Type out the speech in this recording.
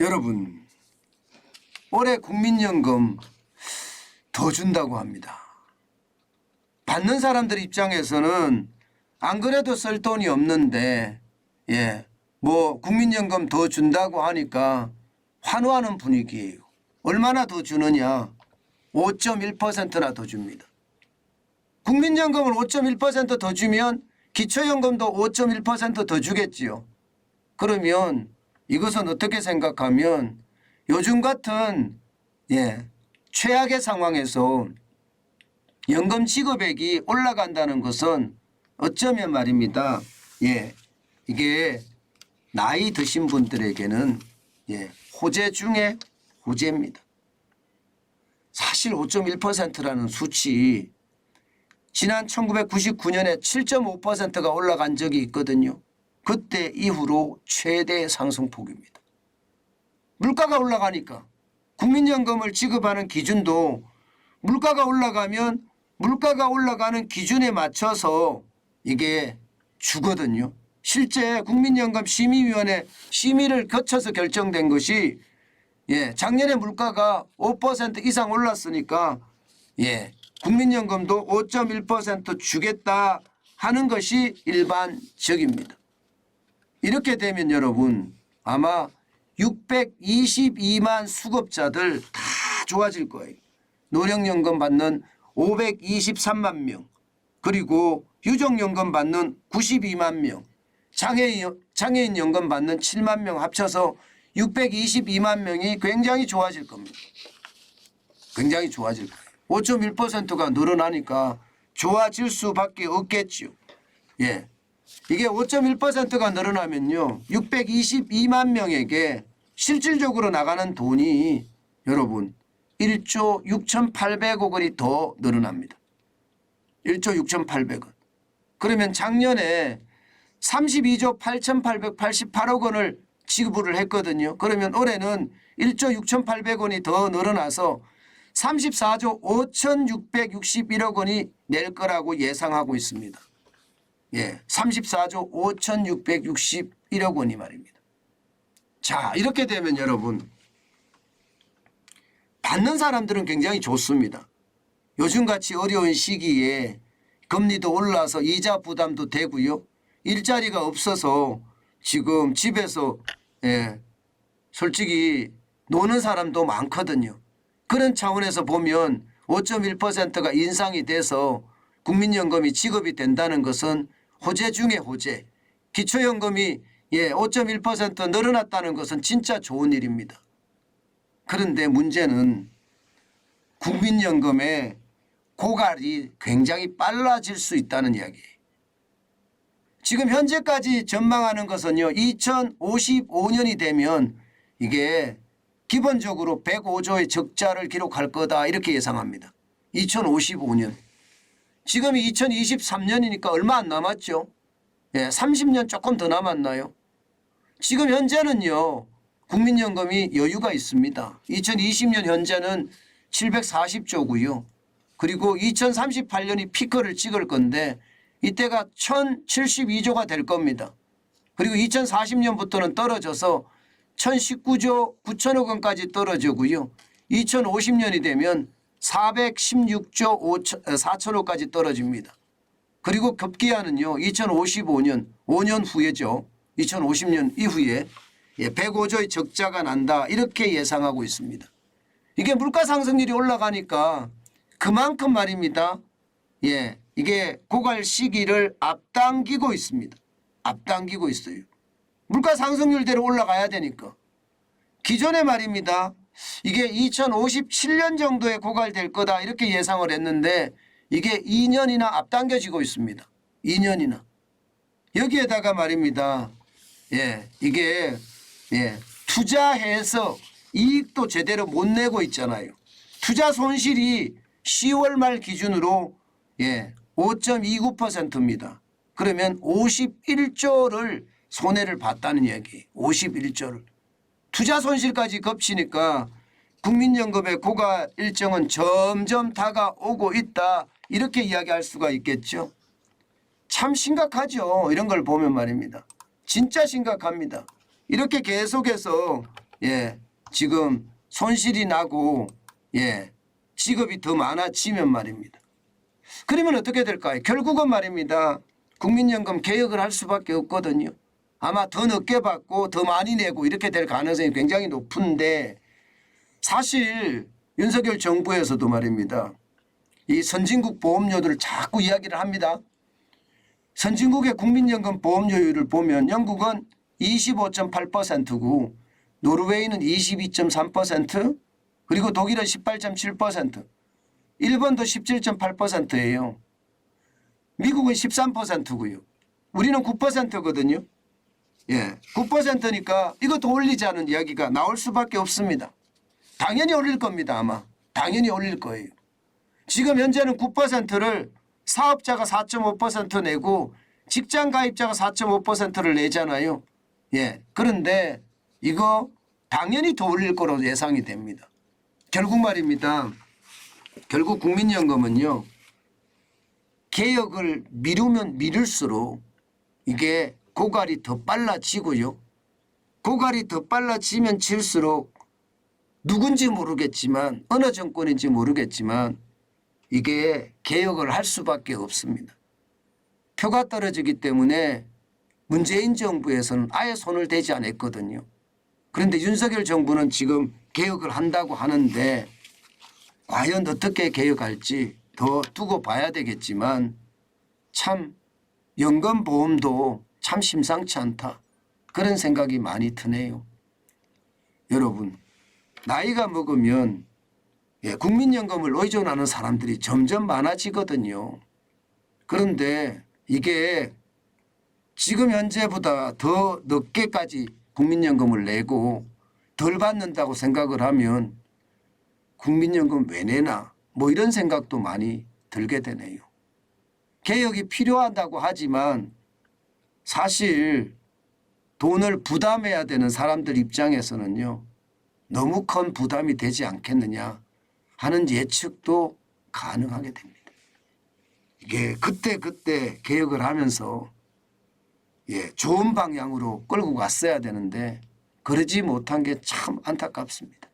여러분, 올해 국민연금 더 준다고 합니다. 받는 사람들 입장에서는 안 그래도 쓸 돈이 없는데 뭐 국민연금 더 준다고 하니까 환호하는 분위기예요. 얼마나 더 주느냐? 5.1%나 더 줍니다. 국민연금을 5.1% 더 주면 기초연금도 5.1% 더 주겠지요. 그러면 이것은 어떻게 생각하면 요즘 같은 최악의 상황에서 연금 지급액이 올라간다는 것은 어쩌면 말입니다. 이게 나이 드신 분들에게는 호재 중에 호재입니다. 사실 5.1%라는 수치 지난 1999년에 7.5%가 올라간 적이 있거든요. 그때 이후로 최대 상승폭입니다. 물가가 올라가니까 국민연금을 지급하는 기준도 물가가 올라가면 물가가 올라가는 기준에 맞춰서 이게 주거든요. 실제 국민연금 심의위원회 심의를 거쳐서 결정된 것이 작년에 물가가 5% 이상 올랐으니까 국민연금도 5.1% 주겠다 하는 것이 일반적입니다. 이렇게 되면 여러분 아마 622만 수급자들 다 좋아질 거예요. 노령연금 받는 523만 명, 그리고 유족연금 받는 92만 명, 장애인연금 받는 7만 명 합쳐서 622만 명이 굉장히 좋아질 겁니다. 굉장히 좋아질 거예요. 5.1%가 늘어나니까 좋아질 수밖에 없겠죠. 이게 5.1%가 늘어나면요 622만 명에게 실질적으로 나가는 돈이 여러분 1조 6,800억 원이 더 늘어납니다. 1조 6,800원. 그러면 작년에 32조 8,888억 원을 지급을 했거든요. 그러면 올해는 1조 6,800원이 더 늘어나서 34조 5,661억 원이 낼 거라고 예상하고 있습니다. 34조 5,661억 원이 말입니다. 자, 이렇게 되면 여러분 받는 사람들은 굉장히 좋습니다. 요즘같이 어려운 시기에 금리도 올라서 이자 부담도 되고요. 일자리가 없어서 지금 집에서 솔직히 노는 사람도 많거든요. 그런 차원에서 보면 5.1%가 인상이 돼서 국민연금이 지급이 된다는 것은 호재 중에 호재. 기초연금이 5.1% 늘어났다는 것은 진짜 좋은 일입니다. 그런데 문제는 국민연금의 고갈이 굉장히 빨라질 수 있다는 이야기예요. 지금 현재까지 전망하는 것은요 2055년이 되면 이게 기본적으로 105조의 적자를 기록할 거다 이렇게 예상합니다. 2055년. 지금이 2023년이니까 얼마 안 남았죠. 30년 조금 더 남았나요? 지금 현재는요 국민연금이 여유가 있습니다. 2020년 현재는 740조고요. 그리고 2038년이 피크를 찍을 건데 이때가 1072조가 될 겁니다. 그리고 2040년부터는 떨어져서 1019조 9천억 원까지 떨어지고요. 2050년이 되면 416조 4천억까지 떨어집니다. 그리고 급기야는요 2055년 5년 후에죠. 2050년 이후에 105조의 적자가 난다 이렇게 예상하고 있습니다. 이게 물가 상승률이 올라가니까 그만큼 말입니다. 이게 고갈 시기를 앞당기고 있습니다. 앞당기고 있어요. 물가 상승률대로 올라가야 되니까. 기존에 말입니다. 이게 2057년 정도에 고갈될 거다 이렇게 예상을 했는데 이게 2년이나 앞당겨지고 있습니다. 2년이나. 여기에다가 말입니다. 이게 투자해서 이익도 제대로 못 내고 있잖아요. 투자 손실이 10월 말 기준으로 5.29%입니다. 그러면 51조를 손해를 봤다는 이야기예요. 51조를. 투자 손실까지 겹치니까 국민연금의 고갈 일정은 점점 다가오고 있다. 이렇게 이야기할 수가 있겠죠. 참 심각하죠. 이런 걸 보면 말입니다. 진짜 심각합니다. 이렇게 계속해서 예, 지금 손실이 나고 예, 직업이 더 많아지면 말입니다. 그러면 어떻게 될까요? 결국은 말입니다. 국민연금 개혁을 할 수밖에 없거든요. 아마 더 늦게 받고 더 많이 내고 이렇게 될 가능성이 굉장히 높은데 사실 윤석열 정부에서도 말입니다. 이 선진국 보험료들을 자꾸 이야기를 합니다. 선진국의 국민연금 보험료율을 보면 영국은 25.8%고 노르웨이는 22.3% 그리고 독일은 18.7% 일본도 17.8%예요. 미국은 13%고요. 우리는 9%거든요. 예, 9%니까 이것도 올리자는 이야기가 나올 수밖에 없습니다. 당연히 올릴 겁니다. 아마. 당연히 올릴 거예요. 지금 현재는 9%를 사업자가 4.5% 내고 직장 가입자가 4.5%를 내잖아요. 예. 그런데 이거 당연히 더 올릴 거로 예상이 됩니다. 결국 말입니다. 결국 국민연금은요. 개혁을 미루면 미룰수록 이게 고갈이 더 빨라지고요. 고갈이 더 빨라지면 질수록 누군지 모르겠지만 어느 정권인지 모르겠지만 이게 개혁을 할 수밖에 없습니다. 표가 떨어지기 때문에 문재인 정부에서는 아예 손을 대지 않았거든요. 그런데 윤석열 정부는 지금 개혁을 한다고 하는데 과연 어떻게 개혁할지 더 두고 봐야 되겠지만 참 연금보험도 참 심상치 않다. 그런 생각이 많이 드네요. 여러분 나이가 먹으면 국민연금을 의존하는 사람들이 점점 많아지거든요. 그런데 이게 지금 현재보다 더 늦게까지 국민연금을 내고 덜 받는다고 생각을 하면 국민연금 왜 내나 뭐 이런 생각도 많이 들게 되네요. 개혁이 필요하다고 하지만 사실 돈을 부담해야 되는 사람들 입장에서는요. 너무 큰 부담이 되지 않겠느냐 하는 예측도 가능하게 됩니다. 이게 그때 개혁을 하면서 좋은 방향으로 끌고 갔어야 되는데 그러지 못한 게 참 안타깝습니다.